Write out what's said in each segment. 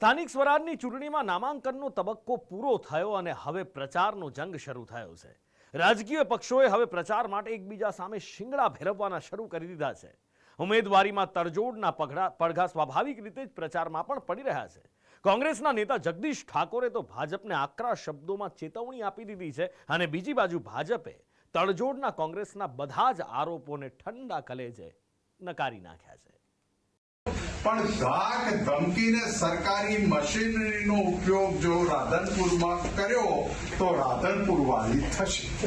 સ્થાનિક સ્વરાજની ચૂંટણીમાં નામાંકનનો તબક્કો પૂરો થયો અને હવે પ્રચારનો જંગ શરૂ થયો છે। રાજકીય પક્ષોએ હવે પ્રચાર માટે એકબીજા સામે શિંગડા ફેરવવાના શરૂ કરી દીધા છે। ઉમેદવારીમાં તડજોડના પડઘા સ્વાભાવિક રીતે જ પ્રચારમાં પણ પડી રહ્યા છે। કોંગ્રેસના નેતા જગદીશ ઠાકોરે તો ભાજપને આકરા શબ્દોમાં ચેતવણી આપી દીધી છે અને બીજી બાજુ ભાજપે તડજોડના કોંગ્રેસના બધા જ આરોપોને ઠંડા કલેજે નકારી નાખ્યા છે। પણ ધાક ધમકીને સરકારી મશીનરીનો ઉપયોગ જો રાધનપુરમાં કર્યો તો રાધનપુર વાલી થશે।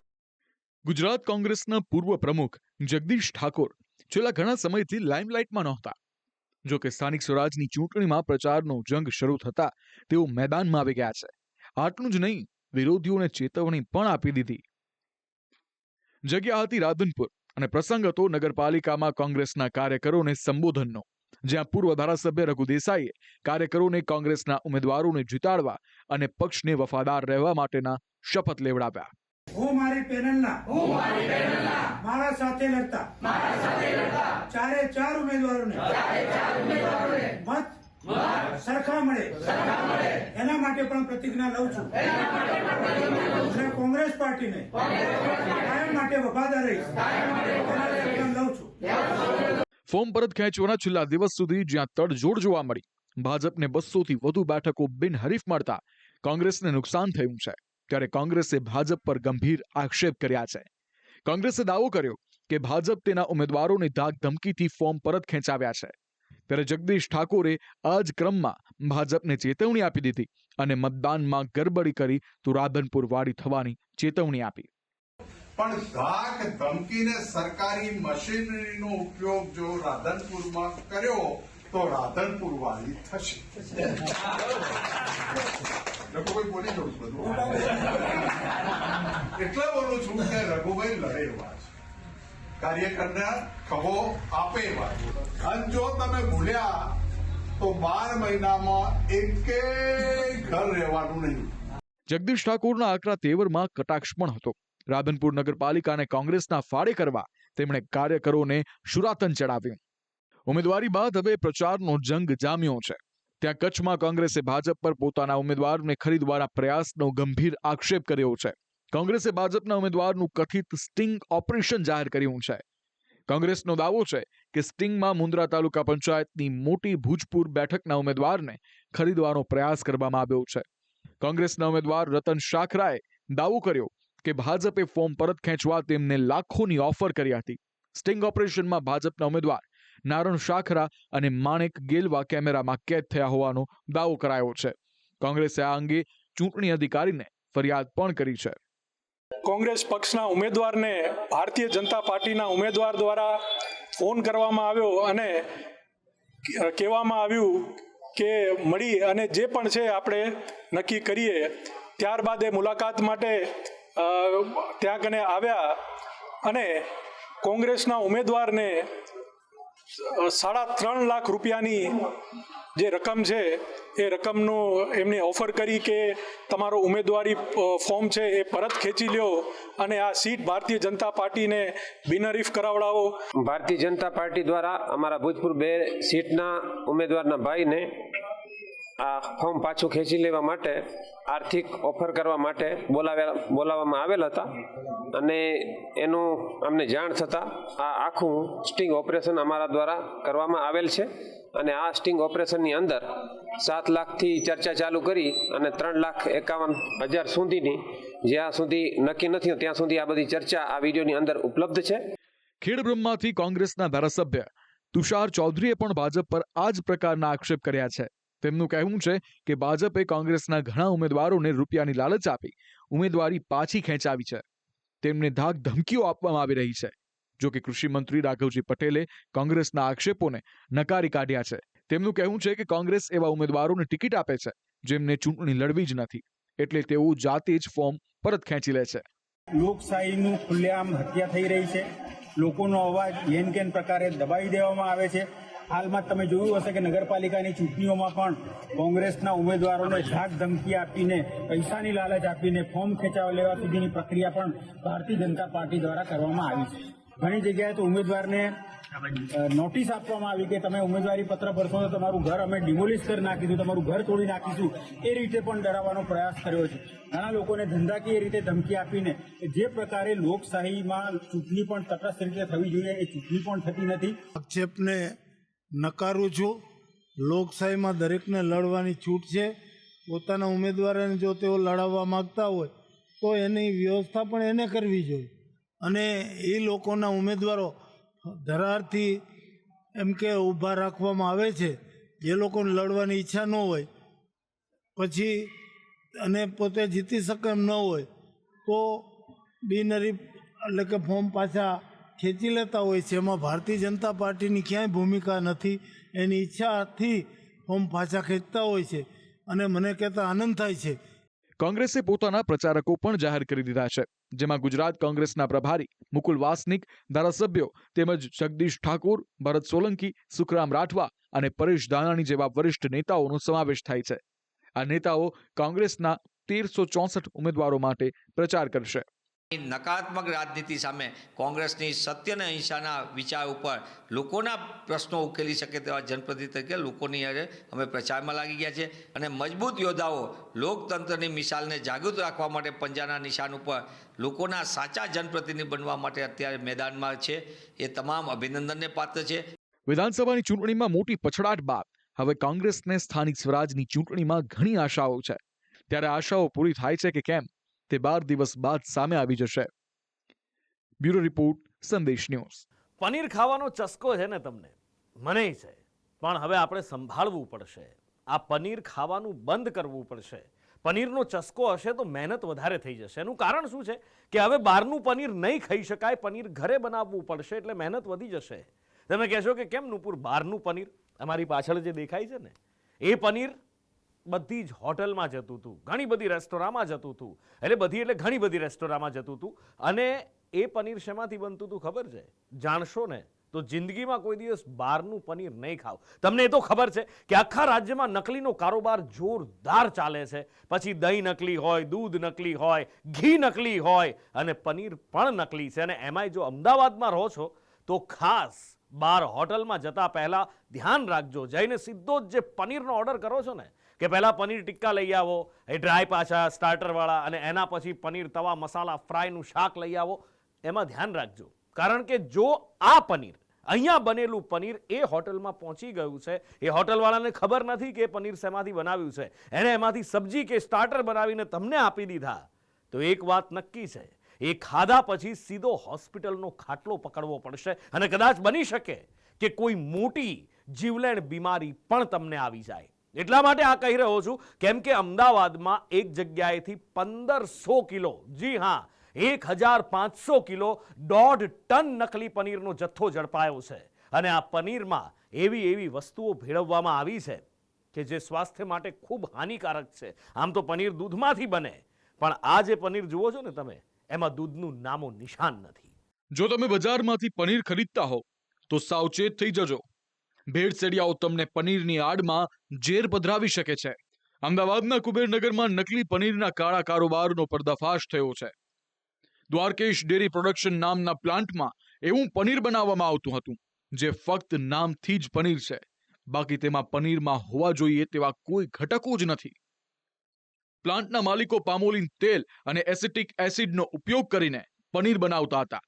ગુજરાત કોંગ્રેસના પૂર્વ પ્રમુખ જગદીશ ઠાકોર છેલ્લા ઘણા સમયથી લાઇમલાઇટમાં નહોતા। જો કે સ્થાનિક સ્વરાજની ચૂંટણીમાં પ્રચારનો જંગ શરૂ થતા તેઓ મેદાનમાં આવી ગયા છે। આટલું જ નહીં, વિરોધીઓને ચેતવણી પણ આપી દીધી। જગ્યા હતી રાધનપુર અને પ્રસંગ હતો નગરપાલિકામાં કોંગ્રેસના કાર્યકરોને સંબોધનનો, જ્યાં પૂર્વ ધારાસભ્ય રઘુ દેસાઈએ કાર્યકરોને કોંગ્રેસના ઉમેદવારોને જીતાડવા અને પક્ષને વફાદાર રહેવા માટેના શપથ લેવડાવ્યા। હું મારી પેનલના મારા સાથે લડતા ચારે ચાર ઉમેદવારોને મત સરખા મળે એના માટે પણ પ્રતિજ્ઞા લઉં છું અને કોંગ્રેસ પાર્ટીને કાયમ માટે વફાદાર રહીશ લઉં છું। ફોર્મ પરત ખેંચવાના છેલ્લા દિવસ સુધી જ્યાં તડજોડ જોવા મળી, ભાજપને 200 થી વધુ બેઠકો બિનહરીફ મળતા કોંગ્રેસને નુકસાન થયું છે, ત્યારે કોંગ્રેસે ભાજપ પર ગંભીર આક્ષેપ કર્યા છે। કોંગ્રેસે દાવો કર્યો કે ભાજપ તેના ઉમેદવારોને ધાક ધમકીથી ફોર્મ પરત ખેંચાવ્યા છે, ત્યારે જગદીશ ઠાકોરે આ જ ક્રમમાં ભાજપને ચેતવણી આપી દીધી અને મતદાનમાં ગરબડી કરી તો રાધનપુર વાળી થવાની ચેતવણી આપી। પણ ધાક ધમકીને સરકારી મશીનરીનો ઉપયોગ જો રાધનપુરમાં કર્યો તો રાધનપુર વાલી થશે। રઘુભાઈ બોલી જવું છું બધું એટલે બોલું છું કે રઘુભાઈ લડે એવા છે, કાર્યકરના ખભો આપે એવા છે, અને જો તમે ભૂલ્યા તો 12 મહિનામાં એકેય ઘર રહેવાનું નહીં। જગદીશ ઠાકોરના આકરા તેવરમાં કટાક્ષ પણ હતો। રાધનપુર નગરપાલિકાને કોંગ્રેસના ફાળે કરવા તેમણે કાર્યકરોને શુરાતન ચડાવ્યું। ઉમેદવારી બાદ હવે પ્રચારનો જંગ જામ્યો છે। ત્યાં કચ્છમાં કોંગ્રેસે ભાજપ પર પોતાના ઉમેદવારને ખરીદવાના પ્રયાસનો ગંભીર આક્ષેપ કર્યો છે। કોંગ્રેસે ભાજપના ઉમેદવારનું કથિત સ્ટિંગ ઓપરેશન જાહેર કર્યું છે। કોંગ્રેસનો દાવો છે કે સ્ટિંગમાં મુન્દ્રા તાલુકા પંચાયતની મોટી ભુજપુર બેઠકના ઉમેદવારને ખરીદવાનો પ્રયાસ કરવામાં આવ્યો છે। કોંગ્રેસના ઉમેદવાર રતન શાખરાએ દાવો કર્યો કે ભાજપે ફોર્મ પરત ખેંચવા તેમને લાખોની ઓફર કરી હતી। સ્ટિંગ ઓપરેશનમાં ભાજપના ઉમેદવાર નારણ શાખરા અને માણેક ગેલવા કેમેરામાં કેદ થયા હોવાનો દાવો કરાયો છે। કોંગ્રેસે આ અંગે ચૂંટણી અધિકારીને ફરિયાદ પણ કરી છે। કોંગ્રેસ પક્ષના ઉમેદવારને ભારતીય જનતા પાર્ટીના ઉમેદવાર દ્વારા ફોન કરવામાં આવ્યો અને કહેવામાં આવ્યું કે મળી અને જે પણ છે આપણે નક્કી કરીએ। ત્યારબાદ એ મુલાકાત માટે ત્યાં કને આવ્યા અને કોંગ્રેસના ઉમેદવારને 3.5 લાખ રૂપિયાની જે રકમ છે એ રકમનું એમની ઓફર કરી કે તમારો ઉમેદવારી ફોર્મ છે એ પરત ખેંચી લ્યો અને આ સીટ ભારતીય જનતા પાર્ટીને બિનહરીફ કરાવડાવો। ભારતીય જનતા પાર્ટી દ્વારા અમારા ભૂતપૂર્વ 2 સીટના ઉમેદવારના ભાઈને આ ફોર્મ પાછું ખેંચી લેવા માટે આર્થિક ઓફર કરવા માટે બોલાવવામાં આવેલ હતા અને એનું અમને જાણ થતાં આ આખું સ્ટિંગ ઓપરેશન અમારા દ્વારા કરવામાં આવેલ છે અને આ સ્ટિંગ ઓપરેશનની અંદર 7 લાખથી ચર્ચા ચાલુ કરી અને 3,51,000 સુધીની જ્યાં સુધી નક્કી નથી ત્યાં સુધી આ બધી ચર્ચા આ વિડીયોની અંદર ઉપલબ્ધ છે। ખેડબ્રહ્માથી કોંગ્રેસના ધારાસભ્ય તુષાર ચૌધરીએ પણ ભાજપ પર આ જ પ્રકારના આક્ષેપ કર્યા છે। તેમનું કહેવું છે કે ભાજપે કોંગ્રેસના ઘણા ઉમેદવારોને રૂપિયાની લાલચ આપી ઉમેદવારી પાછી ખેંચાવી છે। તેમને ધાક ધમકીઓ આપવામાં આવી રહી છે। જો કે કૃષિ મંત્રી રાઘવજી પટેલે કોંગ્રેસના આક્ષેપોને નકારી કાઢ્યા છે। તેમનું કહેવું છે કે કોંગ્રેસ એવા ઉમેદવારોને ટિકિટ આપે છે જેમને ચૂંટણી લડવી જ નથી, એટલે તેઓ જાતે જ ફોર્મ પરત ખેંચી લે છે। લોકશાહીનું ખુલ્લેઆમ હત્યા થઈ રહી છે। લોકોનો અવાજ યેન કેન પ્રકારે દબાવી દેવામાં આવે છે। હાલમાં તમે જોયું હશે કે નગરપાલિકાની ચૂંટણીઓમાં પણ કોંગ્રેસના ઉમેદવારોને ધાક ધમકી આપીને પૈસાની લાલચ આપીને ફોર્મ ખેંચાવા લેવા સુધીની પ્રક્રિયા પણ ભારતીય જનતા પાર્ટી દ્વારા કરવામાં આવી છે। ઘણી જગ્યાએ તો ઉમેદવારને નોટિસ આપવામાં આવી કે તમે ઉમેદવારી પત્ર ભરશો તો તમારું ઘર અમે ડિમોલિશ કરી નાખીશું, તમારું ઘર તોડી નાખીશું, એ રીતે પણ ડરાવવાનો પ્રયાસ કર્યો છે. ઘણા લોકોને ધંધાકીય રીતે ધમકી આપીને જે પ્રકારે લોકશાહીમાં ચૂંટણી પણ તટસ્થ રીતે થવી જોઈએ એ ચૂંટણી પણ થતી નથી. આક્ષેપને નકારું છું. લોકશાહીમાં દરેકને લડવાની છૂટ છે. પોતાના ઉમેદવારોને જો તેઓ લડાવવા માગતા હોય તો એની વ્યવસ્થા પણ એને કરવી જોઈએ અને એ લોકોના ઉમેદવારો ધરારથી એમ કે ઊભા રાખવામાં આવે છે જે લોકોને લડવાની ઈચ્છા ન હોય પછી અને પોતે જીતી શકે એમ ન હોય તો બિનહરીફ એટલે કે ફોર્મ પાછા ખેંચી લેતા હોય છે. એમાં ભારતીય જનતા પાર્ટીની ક્યાંય ભૂમિકા નથી. એની ઈચ્છાથી ફોર્મ પાછા ખેંચતા હોય છે અને મને કહેતા આનંદ થાય છે. કોંગ્રેસે પોતાના પ્રચારકો પણ જાહેર કરી દીધા છે, જેમાં ગુજરાત કોંગ્રેસના પ્રભારી મુકુલ વાસનિક, ધારાસભ્યો તેમજ જગદીશ ઠાકોર, ભરત સોલંકી, સુખરામ રાઠવા અને પરેશ ધાનાણી જેવા વરિષ્ઠ નેતાઓનો સમાવેશ થાય છે. આ નેતાઓ કોંગ્રેસના 1364 ઉમેદવારો માટે પ્રચાર કરશે. નકારાત્મક રાજનીતિ સામે કોંગ્રેસની સત્ય અને અહિંસાના વિચાર ઉપર લોકોના પ્રશ્નો ઉકેલી શકે તેવા જનપ્રતિનિધિ તરીકે લોકોની હારે અમે પ્રચારમાં લાગી ગયા છે અને મજબૂત યોદ્ધાઓ લોકતંત્રની મિસાલને જાગૃત રાખવા માટે પંજાના નિશાન ઉપર લોકોના સાચા જનપ્રતિનિધિ બનવા માટે અત્યારે મેદાનમાં છે. એ તમામ અભિનંદનને પાત્ર છે. વિધાનસભાની ચૂંટણીમાં મોટી પછડાટ બાદ હવે કોંગ્રેસને સ્થાનિક સ્વરાજની ચૂંટણીમાં ઘણી આશાઓ છે. ત્યારે આશાઓ પૂરી થાય છે કે કેમ તે 12 દિવસ બાદ સામે આવી જશે. બ્યુરો રિપોર્ટ, સંદેશ ન્યૂઝ. પનીર ખાવાનો ચસ્કો છે ને તમને, મને છે, પણ હવે આપણે સંભાળવું પડશે. આ પનીર ખાવાનું બંધ કરવું પડશે. પનીરનો ચસ્કો હશે તો મહેનત વધારે થઈ જશે. એનું કારણ શું છે કે હવે બહારનું પનીર નહીં ખાઈ શકાય, પનીર ઘરે બનાવવું પડશે, એટલે મહેનત વધી જશે. તમે કહેશો કે કેમ નુપુર, બહારનું પનીર અમારી પાછળ જે દેખાય છે ને એ પનીર બધી જ હોટલમાં જતું હતું, ઘણી બધી રેસ્ટોરાંમાં જતું હતું, એટલે ઘણી બધી રેસ્ટોરાંમાં જતું હતું. અને એ પનીર શેમાંથી બનતું હતું ખબર છે? જાણશો ને તો જિંદગીમાં કોઈ દિવસ બહારનું પનીર નહીં ખાવ. તમને એ તો ખબર છે કે આખા રાજ્યમાં નકલીનો કારોબાર જોરદાર ચાલે છે. પછી દહીં નકલી હોય, દૂધ નકલી હોય, ઘી નકલી હોય અને પનીર પણ નકલી છે. અને એમાંય જો અમદાવાદમાં રહો છો તો ખાસ બહાર હોટલમાં જતા પહેલા ધ્યાન રાખજો, જઈને સીધો જ જે પનીરનો ઓર્ડર કરો છો ને કે પહેલા પનીર ટિક્કા લઈ આવો, એ ડ્રાય પાછા સ્ટાર્ટરવાળા, અને એના પછી પનીર તવા મસાલા ફ્રાયનું શાક લઈ આવો. એમાં ધ્યાન રાખજો, કારણ કે જો આ પનીર અહીંયા બનેલું પનીર એ હોટલમાં પહોંચી ગયું છે, એ હોટલવાળાને ખબર નથી કે પનીર શેમાંથી બનાવ્યું છે, એને એમાંથી સબ્જી કે સ્ટાર્ટર બનાવીને તમને આપી દીધા, તો એક વાત નક્કી છે, એ ખાધા પછી સીધો હોસ્પિટલનો ખાટલો પકડવો પડશે અને કદાચ બની શકે કે કોઈ મોટી જીવલેણ બીમારી પણ તમને આવી જાય. એટલા માટે આ કહી રહ્યો છું કેમ કે અમદાવાદમાં એક જગ્યાએથી 1500 કિલો, જી હા 1500 કિલો, 1.5 ટન નકલી પનીરનો જથ્થો ઝડપાયો છે. અને આ પનીરમાં એવી વસ્તુઓ ભેળવવામાં આવી છે કે જે સ્વાસ્થ્ય માટે ખૂબ હાનિકારક છે. આમ તો પનીર દૂધમાંથી બને, પણ આ જે પનીર જુઓ છો ને તમે, એમાં દૂધનું નામો નિશાન નથી. જો તમે બજારમાંથી પનીર ખરીદતા હો તો સાવચેત થઈ જજો. ભેળસેડિયાઓ તમને પનીરની આડમાં ઝેર પધરાવી શકે છે. અમદાવાદના કુબેરનગરમાં નકલી પનીરના કાળા કારોબારનો પર્દાફાશ થયો છે. દ્વારકેશ ડેરી પ્રોડક્શન નામના પ્લાન્ટમાં એવું પનીર બનાવવામાં આવતું હતું જે ફક્ત નામથી જ પનીર છે, બાકી તેમાં પનીરમાં હોવા જોઈએ તેવા કોઈ ઘટકો જ નથી. પ્લાન્ટના માલિકો પામોલિન તેલ અને એસિટિક એસિડનો ઉપયોગ કરીને પનીર બનાવતા હતા.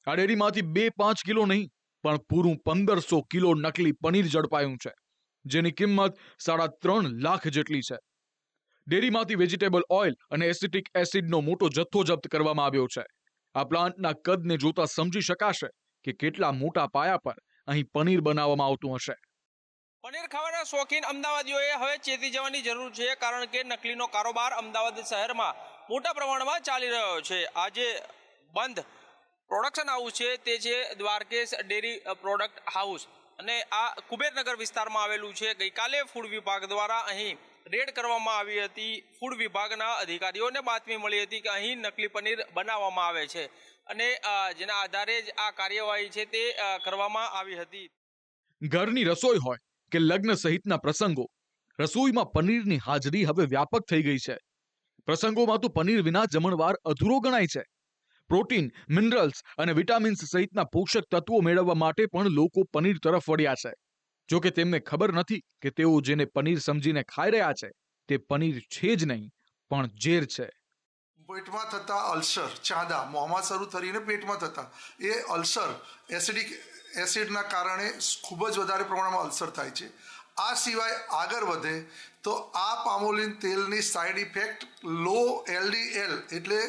આ ડેરીમાંથી 2-5 કિલો નહીં પણ પૂરું 1500 કિલો નકલી પનીર ઝડપાયું છે, જેની કિંમત 3.5 લાખ જેટલી છે. ડેરીમાંથી વેજીટેબલ ઓઇલ અને એસિટિક એસિડનો મોટો જથ્થો જપ્ત કરવામાં આવ્યો છે. આ પ્લાન્ટના કદને જોતા સમજી શકાશે કે કેટલા મોટા પાયા પર અહીં પનીર બનાવવામાં આવતું હશે. પનીર ખાવાના શોખીન અમદાવાદીઓએ હવે ચેતી જવાની જરૂર છે, કારણ કે નકલીનો કારોબાર અમદાવાદ શહેરમાં મોટા પ્રમાણમાં ચાલી રહ્યો છે. આજે બંધ પ્રોડક્શન હાઉસ છે તે છે દ્વારકેશ ડેરી પ્રોડક્ટ હાઉસ, અને આ કુબેરનગર વિસ્તારમાં આવેલું છે. ગઈકાલે ફૂડ વિભાગ દ્વારા અહીં રેડ કરવામાં આવી હતી. ફૂડ વિભાગના અધિકારીઓને બાતમી મળી હતી કે અહીં નકલી પનીર બનાવવામાં આવે છે, અને જેના આધારે જ આ કાર્યવાહી છે તે કરવામાં આવી હતી. ઘરની રસોઈ હોય કે લગ્ન સહિતના પ્રસંગો, રસોઈમાં પનીરની હાજરી હવે વ્યાપક થઈ ગઈ છે. પ્રસંગોમાં તો પનીર વિના જમણવાર અધૂરો ગણાય છે. પ્રોટીન, મિનરલ્સ અને વિટામિન્સ સહિતના પોષક તત્વો મેળવવા માટે પણ લોકો પનીર તરફ વળ્યા છે. જો કે તેમને ખબર નથી કે તેઓ જેને પનીર સમજીને ખાઈ રહ્યા છે તે પનીર છે જ નહીં, પણ ઝેર છે. પેટમાં થતા અલ્સર, ચાંદા મોંમાં શરૂ થઈને પેટમાં થતા એ અલ્સર એસિડના કારણે ખૂબ જ વધારે પ્રમાણમાં અલ્સર થાય છે. આ સિવાય આગળ વધે તો આ પામોલિન તેલની સાઇડ ઇફેક્ટ લો LDL એટલે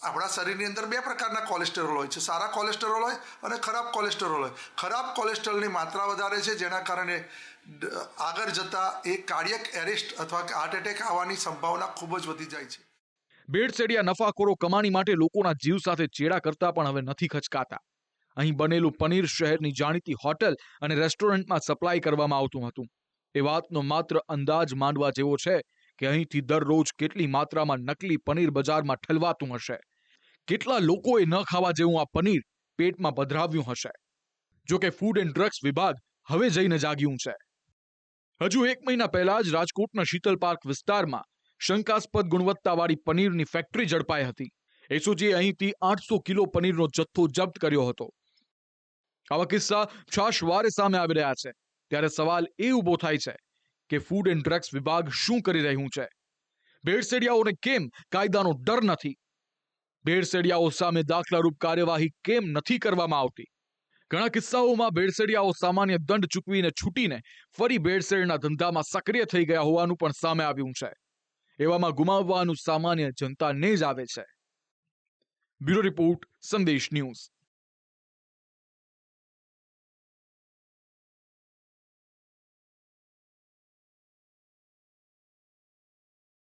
આપણા શરીરની અંદર 2 પ્રકારના કોલેસ્ટેરોલ હોય છે, સારા કોલેસ્ટેરોલ હોય અને ખરાબ કોલેસ્ટેરોલ હોય. ખરાબ કોલેસ્ટેરોલની માત્રા વધારે છે, જેના કારણે આગળ જતાં એ કાર્ડિયક એરેસ્ટ અથવા હાર્ટ એટેક આવવાની સંભાવના ખૂબ જ વધી જાય છે. ભેળસેળિયા નફાખોરો કમાણી માટે લોકોના જીવ સાથે ચેડા કરતા પણ હવે નથી ખચકાતા. અહીં બનેલું પનીર શહેરની જાણીતી હોટેલ અને રેસ્ટોરન્ટમાં સપ્લાય કરવામાં આવતું હતું. એ વાતનો માત્ર અંદાજ માંડવા જેવો છે કે અહીંથી દરરોજ કેટલી માત્રામાં નકલી પનીર બજારમાં ઠલવાતું હશે. કેટલા લોકોએ ન ખાવા જેવું આ પનીર પેટમાં પધરાવ્યું હશે. જો કે ફૂડ એન્ડ ડ્રગ્સ વિભાગ હવે જઈને જાગ્યું છે. હજુ 1 મહિના પહેલા જ રાજકોટના શીતલ પાર્ક વિસ્તારમાં શંકાસ્પદ ગુણવત્તાવાળી પનીરની ફેક્ટરી ઝડપાઈ હતી. એસઓજીએ અહીંથી 800 કિલો પનીરનો જથ્થો જપ્ત કર્યો હતો. આવા કિસ્સા છાશવારે સામે આવી રહ્યા છે. ત્યારે સવાલ એ ઊભો થાય છે કે ફૂડ એન્ડ ડ્રગ્સ વિભાગ શું કરી રહ્યું છે? ભેળસેળિયાઓને કેમ કાયદાનો ડર નથી? ભેળસેળિયાઓ સામે દાખલારૂપ કાર્યવાહી કેમ નથી કરવામાં આવતી? ઘણા કિસ્સાઓમાં ભેળસેળિયાઓ સામાન્ય દંડ ચૂકવીને છૂટીને ફરી ભેળસેળના ધંધામાં સક્રિય થઈ ગયા હોવાનું પણ સામે આવ્યું છે. એવામાં ગુમાવવાનું સામાન્ય જનતાને જ આવે છે. બ્યુરો રિપોર્ટ, સંદેશ ન્યૂઝ.